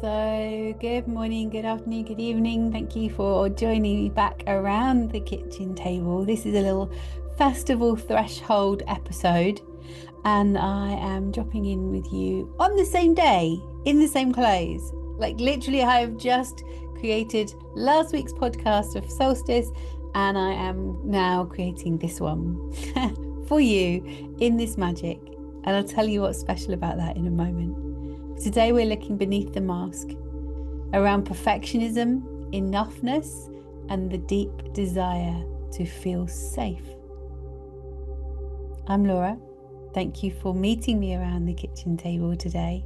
So, good morning, good afternoon, good evening. Thank you for joining me back around the kitchen table. This is a little festival threshold episode, and I am dropping in with you on the same day, in the same clothes. Like, literally, I have just created last week's podcast of solstice, and I am now creating this one for you in this magic. And I'll tell you what's special about that in a moment. Today, we're looking beneath the mask around perfectionism, enoughness, and the deep desire to feel safe. I'm Laura. Thank you for meeting me around the kitchen table today.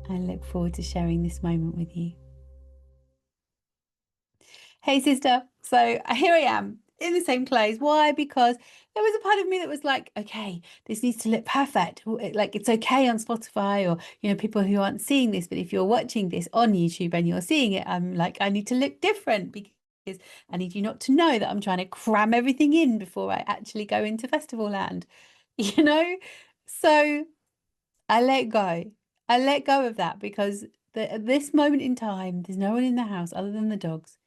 I look forward to sharing this moment with you. Hey, sister. So here I am in the same clothes. Why? Because there was a part of me that was like, okay, this needs to look perfect. Like it's okay on Spotify or, people who aren't seeing this. But if you're watching this on YouTube and you're seeing it, I'm like, I need to look different because I need you not to know that I'm trying to cram everything in before I actually go into festival land, you know? So I let go. I let go of that because at this moment in time, there's no one in the house other than the dogs.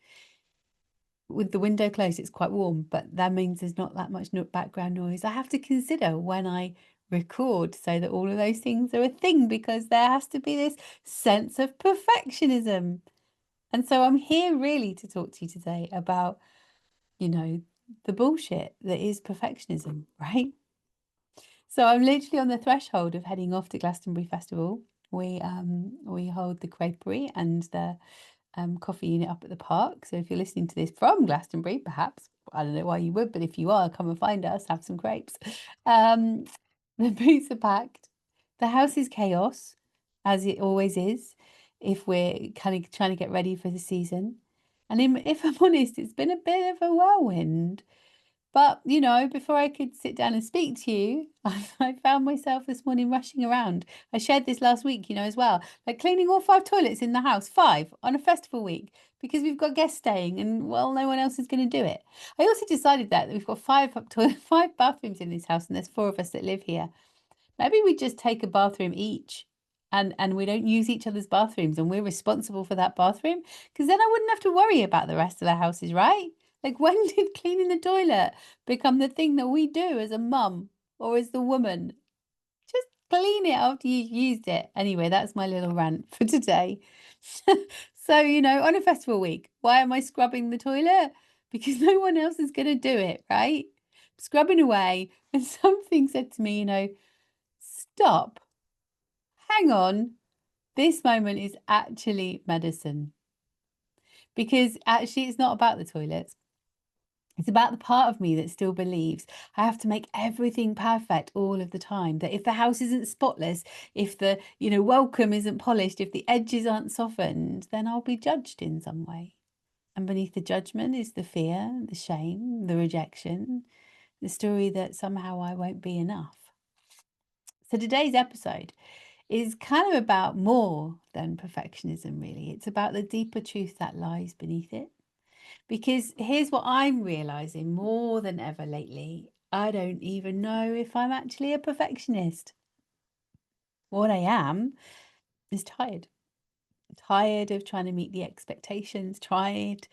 With the window closed, it's quite warm, but that means there's not that much background noise. I have to consider when I record so that all of those things are a thing because there has to be this sense of perfectionism. And so I'm here really to talk to you today about, the bullshit that is perfectionism, right? So I'm literally on the threshold of heading off to Glastonbury Festival. We hold the creperie and the coffee unit up at the park. So if you're listening to this from Glastonbury, perhaps, I don't know why you would, but if you are, come and find us, have some crepes. Um, the booths are packed. The house is chaos, as it always is, if we're kind of trying to get ready for the season. And if I'm honest, it's been a bit of a whirlwind. But, before I could sit down and speak to you, I found myself this morning rushing around. I shared this last week, as well, like cleaning all 5 toilets in the house, 5 on a festival week, because we've got guests staying and, well, no one else is going to do it. I also decided that we've got 5 bathrooms in this house and there's 4 of us that live here. Maybe we just take a bathroom each and we don't use each other's bathrooms and we're responsible for that bathroom because then I wouldn't have to worry about the rest of the houses, right? Like when did cleaning the toilet become the thing that we do as a mum or as the woman? Just clean it after you've used it. Anyway, that's my little rant for today. So, on a festival week, why am I scrubbing the toilet? Because no one else is going to do it, right? Scrubbing away, and something said to me, stop. Hang on. This moment is actually medicine because actually it's not about the toilets. It's about the part of me that still believes I have to make everything perfect all of the time. That if the house isn't spotless, if the, welcome isn't polished, if the edges aren't softened, then I'll be judged in some way. And beneath the judgment is the fear, the shame, the rejection, the story that somehow I won't be enough. So today's episode is kind of about more than perfectionism, really. It's about the deeper truth that lies beneath it. Because here's what I'm realizing more than ever lately, I don't even know if I'm actually a perfectionist. What I am is tired. Tired of trying to meet the expectations, tired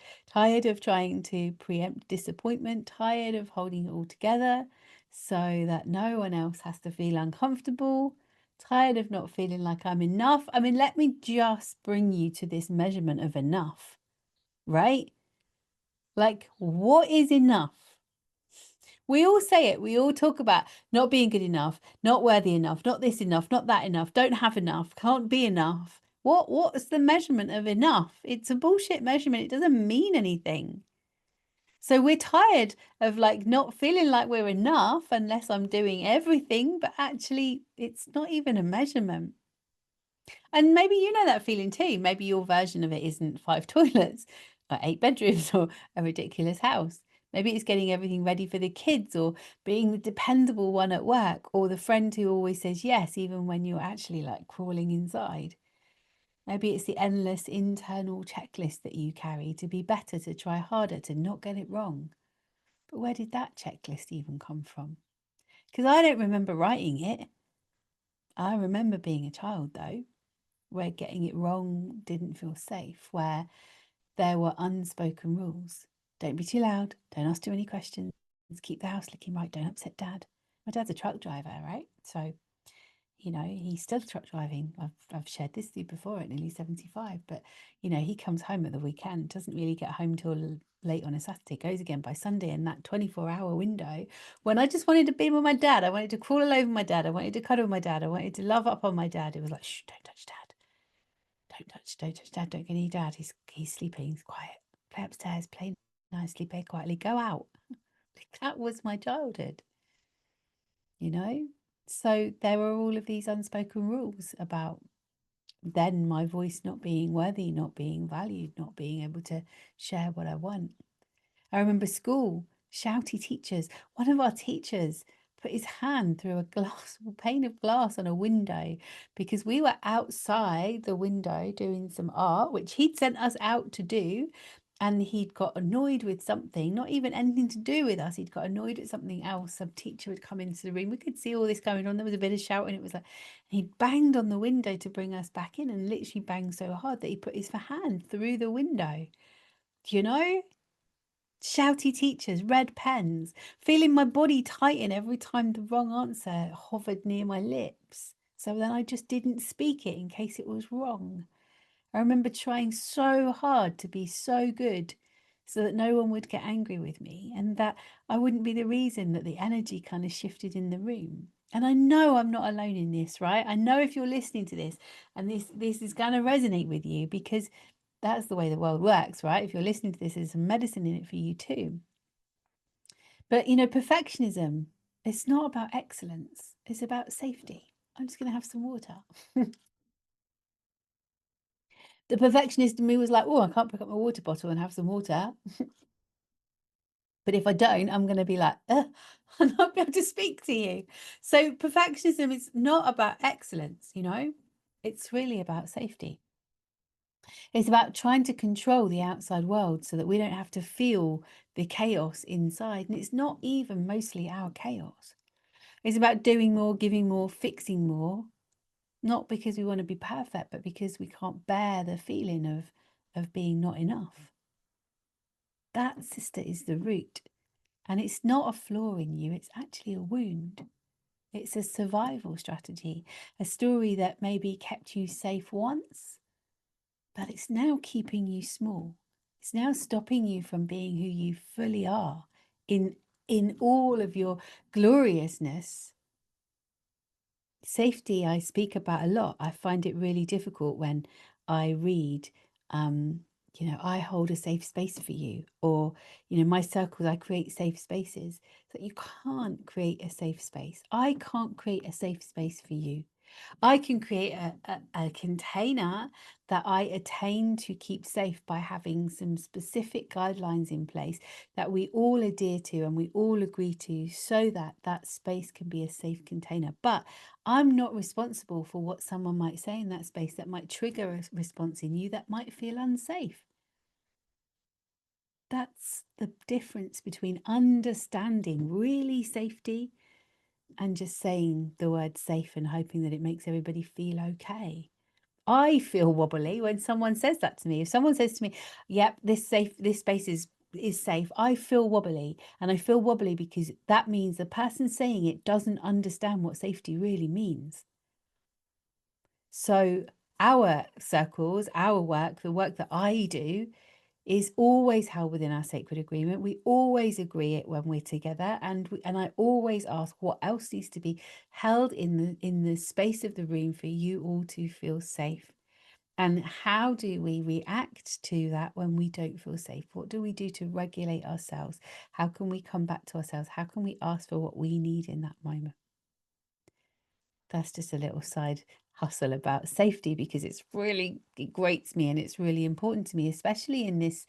of trying to preempt disappointment, tired of holding it all together so that no one else has to feel uncomfortable, tired of not feeling like I'm enough. I mean, let me just bring you to this measurement of enough, right? Like, what is enough? We all say it. We all talk about not being good enough, not worthy enough, not this enough, not that enough, don't have enough, can't be enough. What's the measurement of enough? It's a bullshit measurement. It doesn't mean anything. So we're tired of like not feeling like we're enough unless I'm doing everything, but actually it's not even a measurement. And maybe you know that feeling too. Maybe your version of it isn't 5 toilets or 8 bedrooms or a ridiculous house. Maybe it's getting everything ready for the kids or being the dependable one at work or the friend who always says yes, even when you're actually like crawling inside. Maybe it's the endless internal checklist that you carry to be better, to try harder, to not get it wrong. But where did that checklist even come from? Because I don't remember writing it. I remember being a child though. where getting it wrong didn't feel safe, where there were unspoken rules. Don't be too loud, don't ask too many questions, keep the house looking right, don't upset dad. My dad's a truck driver, right? So, he's still truck driving. I've shared this with you before at nearly 75, but he comes home at the weekend, doesn't really get home till late on a Saturday, goes again by Sunday, in that 24-hour window when I just wanted to be with my dad. I wanted to crawl all over my dad. I wanted to cuddle with my dad. I wanted to love up on my dad. It was like, shh, don't touch dad. Don't touch dad. Don't get any dad. He's sleeping. He's quiet. Play upstairs. Play nicely. Play quietly. Go out. That was my childhood, you know? So there were all of these unspoken rules about then my voice not being worthy, not being valued, not being able to share what I want. I remember school, shouty teachers. One of our teachers put his hand through a glass pane of glass on a window because we were outside the window doing some art, which he'd sent us out to do. And he'd got annoyed with something, not even anything to do with us. He'd got annoyed at something else. Some teacher had come into the room. We could see all this going on. There was a bit of shouting. It was like, he banged on the window to bring us back in, and literally banged so hard that he put his hand through the window. Do you know? Shouty teachers, red pens, feeling my body tighten every time the wrong answer hovered near my lips. So then I just didn't speak it in case it was wrong. I remember trying so hard to be so good so that no one would get angry with me and that I wouldn't be the reason that the energy kind of shifted in the room. And I know I'm not alone in this, right? I know if you're listening to this and this is going to resonate with you, because that's the way the world works, right? If you're listening to this, there's some medicine in it for you too. But perfectionism, it's not about excellence, it's about safety. I'm just going to have some water. The perfectionist in me was like, oh, I can't pick up my water bottle and have some water. But if I don't, I'm going to be like, I'm not be able to speak to you. So perfectionism is not about excellence, it's really about safety. It's about trying to control the outside world so that we don't have to feel the chaos inside. And it's not even mostly our chaos. It's about doing more, giving more, fixing more, not because we want to be perfect, but because we can't bear the feeling of being not enough. That, sister, is the root. And it's not a flaw in you, it's actually a wound. It's a survival strategy, a story that maybe kept you safe once, but it's now keeping you small. It's now stopping you from being who you fully are in all of your gloriousness. Safety I speak about a lot. I find it really difficult when I read, I hold a safe space for you, or, my circles, I create safe spaces. So you can't create a safe space. I can't create a safe space for you. I can create a container that I attain to keep safe by having some specific guidelines in place that we all adhere to and we all agree to, so that that space can be a safe container. But I'm not responsible for what someone might say in that space that might trigger a response in you that might feel unsafe. That's the difference between understanding really safety and just saying the word safe and hoping that it makes everybody feel okay. I feel wobbly when someone says that to me. If someone says to me, yep, this space is safe, I feel wobbly. And I feel wobbly because that means the person saying it doesn't understand what safety really means. So our circles, our work, the work that I do, is always held within our sacred agreement. We always agree it when we're together, and I always ask what else needs to be held in the space of the room for you all to feel safe. And how do we react to that when we don't feel safe? What do we do to regulate ourselves? How can we come back to ourselves? How can we ask for what we need in that moment? That's just a little side hustle about safety, because it grates me and it's really important to me, especially in this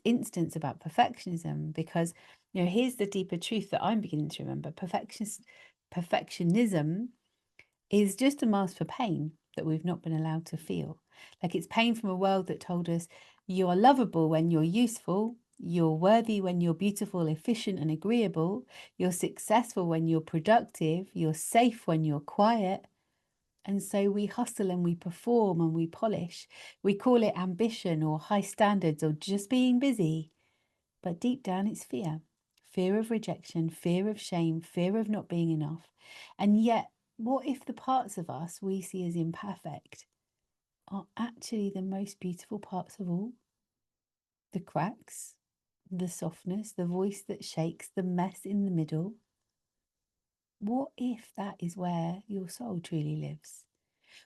instance about perfectionism, because here's the deeper truth that I'm beginning to remember. Perfectionism is just a mask for pain that we've not been allowed to feel. Like, it's pain from a world that told us you are lovable when you're useful, you're worthy when you're beautiful, efficient, and agreeable, you're successful when you're productive, you're safe when you're quiet, And so we hustle and we perform and we polish. We call it ambition or high standards or just being busy. But deep down, it's fear. Fear of rejection, fear of shame, fear of not being enough. And yet, what if the parts of us we see as imperfect are actually the most beautiful parts of all? The cracks, the softness, the voice that shakes, the mess in the middle. What if that is where your soul truly lives?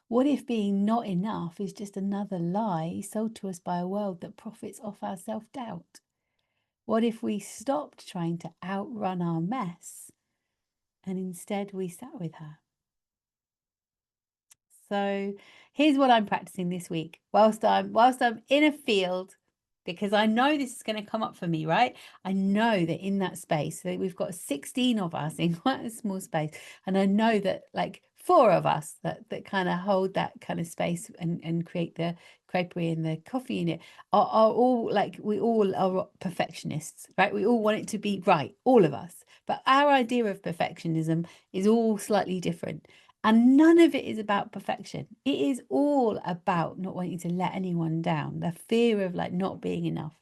What if being not enough is just another lie sold to us by a world that profits off our self-doubt? What if we stopped trying to outrun our mess and instead we sat with her? So here's what I'm practicing this week whilst I'm in a field, because I know this is going to come up for me, right? I know that in that space, so we've got 16 of us in quite a small space, and I know that like 4 of us that kind of hold that kind of space and create the creperie and the coffee in it are all like, we all are perfectionists, right? We all want it to be right, all of us. But our idea of perfectionism is all slightly different. And none of it is about perfection. It is all about not wanting to let anyone down, the fear of like not being enough.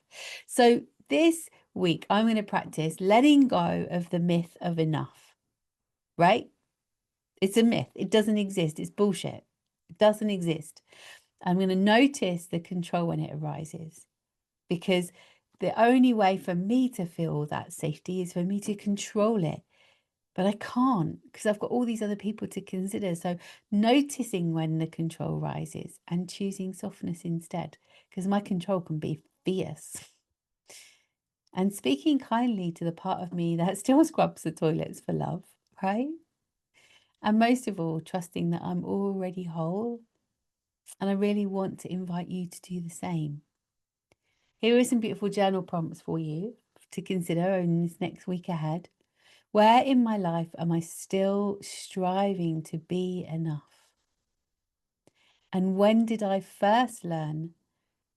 So this week, I'm going to practice letting go of the myth of enough, right? It's a myth. It doesn't exist. It's bullshit. It doesn't exist. I'm going to notice the control when it arises, because the only way for me to feel that safety is for me to control it. But I can't, because I've got all these other people to consider. So noticing when the control rises and choosing softness instead, because my control can be fierce. And speaking kindly to the part of me that still scrubs the toilets for love, right? And most of all, trusting that I'm already whole. And I really want to invite you to do the same. Here are some beautiful journal prompts for you to consider in this next week ahead. Where in my life am I still striving to be enough? And when did I first learn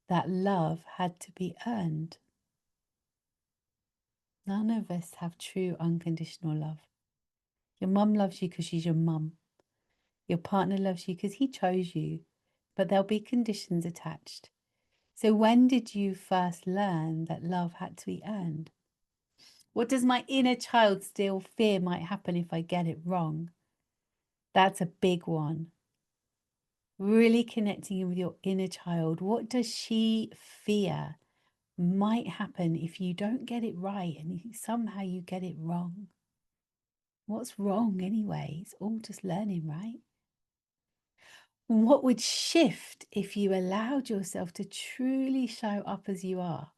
that love had to be earned? None of us have true unconditional love. Your mum loves you because she's your mum. Your partner loves you because he chose you, but there'll be conditions attached. So when did you first learn that love had to be earned? What does my inner child still fear might happen if I get it wrong? That's a big one. Really connecting in with your inner child. What does she fear might happen if you don't get it right and somehow you get it wrong? What's wrong anyway? It's all just learning, right? What would shift if you allowed yourself to truly show up as you are?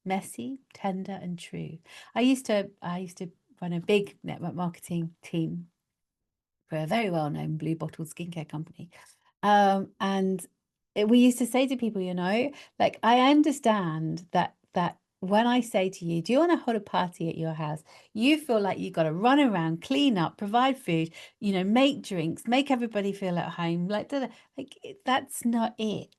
Messy, tender, and true. I used to run a big network marketing team for a very well-known blue bottle skincare company. And we used to say to people, like, I understand that when I say to you, do you want to hold a party at your house? You feel like you've got to run around, clean up, provide food, make drinks, make everybody feel at home. Like, that's not it,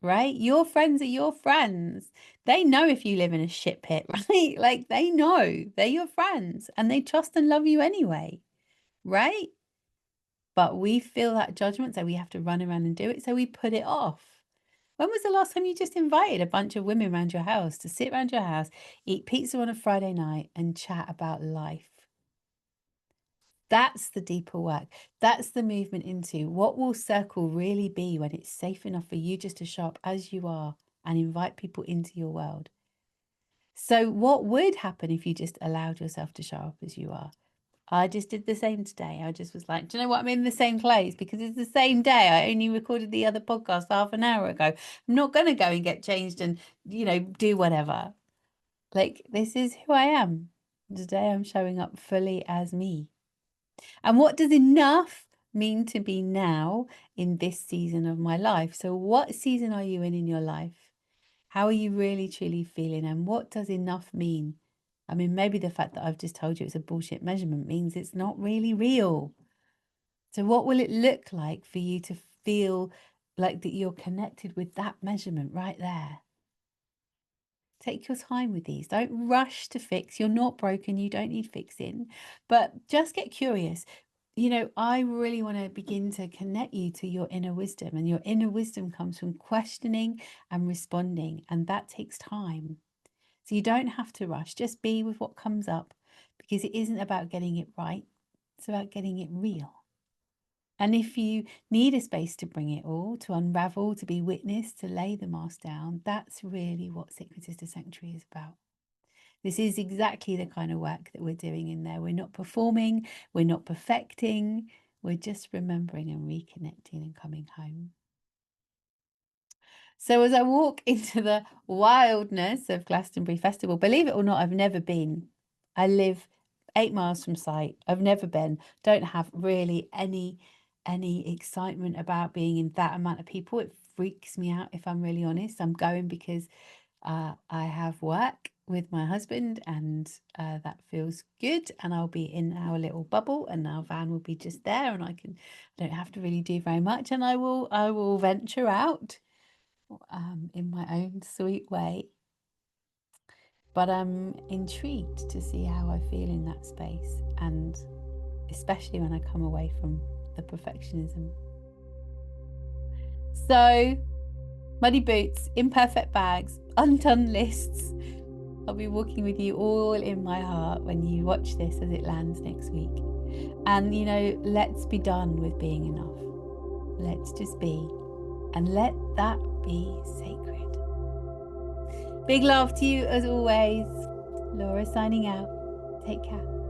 right? Your friends are your friends. They know if you live in a shit pit, right? Like, they know they're your friends and they trust and love you anyway, right? But we feel that judgment, so we have to run around and do it. So we put it off. When was the last time you just invited a bunch of women around your house to sit around your house, eat pizza on a Friday night and chat about life? That's the deeper work. That's the movement into what will circle really be when it's safe enough for you just to show up as you are and invite people into your world. So what would happen if you just allowed yourself to show up as you are? I just did the same today. I just was like, do you know what? I'm in the same clothes because it's the same day. I only recorded the other podcast half an hour ago. I'm not going to go and get changed and, do whatever. Like, this is who I am. Today I'm showing up fully as me. And what does enough mean to be now in this season of my life? So what season are you in your life? How are you really, truly feeling? And what does enough mean? I mean, maybe the fact that I've just told you it's a bullshit measurement means it's not really real. So what will it look like for you to feel like that you're connected with that measurement right there? Take your time with these. Don't rush to fix. You're not broken. You don't need fixing. But just get curious. I really want to begin to connect you to your inner wisdom, and your inner wisdom comes from questioning and responding, and that takes time. So you don't have to rush, just be with what comes up, because it isn't about getting it right, it's about getting it real. And if you need a space to bring it all, to unravel, to be witnessed, to lay the mask down, that's really what Sacred Sister Sanctuary is about. This is exactly the kind of work that we're doing in there. We're not performing, we're not perfecting, we're just remembering and reconnecting and coming home. So as I walk into the wildness of Glastonbury Festival, believe it or not, I've never been. I live 8 miles from site. I've never been. Don't have really any excitement about being in that amount of people. It freaks me out, if I'm really honest. I'm going because I have work with my husband, and that feels good. And I'll be in our little bubble, and our van will be just there, and I don't have to really do very much. And I will venture out in my own sweet way. But I'm intrigued to see how I feel in that space, and especially when I come away from the perfectionism. So, muddy boots, imperfect bags, undone lists. I'll be walking with you all in my heart when you watch this as it lands next week. And, let's be done with being enough. Let's just be, and let that be sacred. Big love to you as always. Laura signing out. Take care.